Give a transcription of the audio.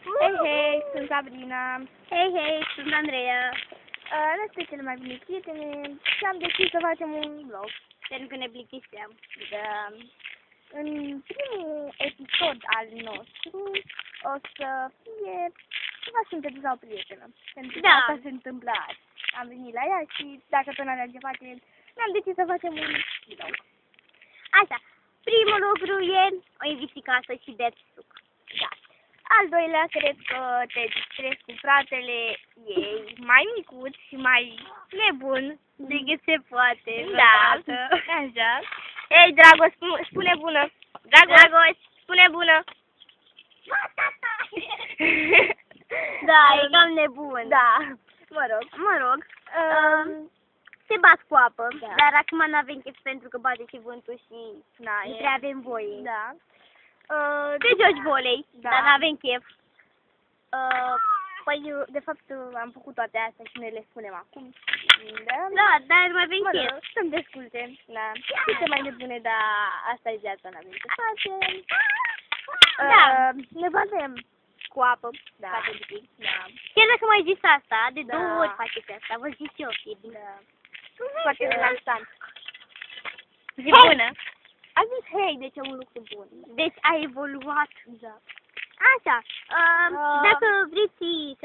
Hei, hei, sunt Sabrina. Hei, hei, sunt Andreea. Noi suntem cele mai bune prietene și am decis să facem un vlog. Pentru că ne plictiseam. Da. În primul episod al nostru o să fie ceva simplu sau prietenă. Pentru că Da. asta se întâmplă azi. Am venit la ea și dacă tot n-aveam ce face, ne-am decis să facem un vlog. Așa, primul lucru e o inviti casă și beți suc. Da. Al doilea, cred că te distrezi cu fratele ei, mai micuț și mai nebun decât se poate. Da. Așa. Ei, Dragoș, spune bună. Dragoș, spune bună. da, e cam nebun. Da, mă rog. Mă rog, Se bat cu apă. da. Dar acum n-avem chef pentru că bate și vântul și Na, nu prea avem voie. Da. Te joci volei, Da. dar n-avem chef. Păi, de fapt, am făcut toate astea și noi le spunem acum. Da, dar nu avem Mă chef. rog, să-mi desculte. Da. Suntem mai nebune, dar asta e viața, n-avem ce facem. Da. Ne bazăm cu apă. Da. Poate un pic. Da. Chiar dacă m-ai zis asta, de Da. 2 ori faceți asta, vă zic eu, e bine. Da. Foarte relaxant. Zi bună! A zis hei, deci e un lucru bun. Deci a evoluat. Da. Așa, dacă vreți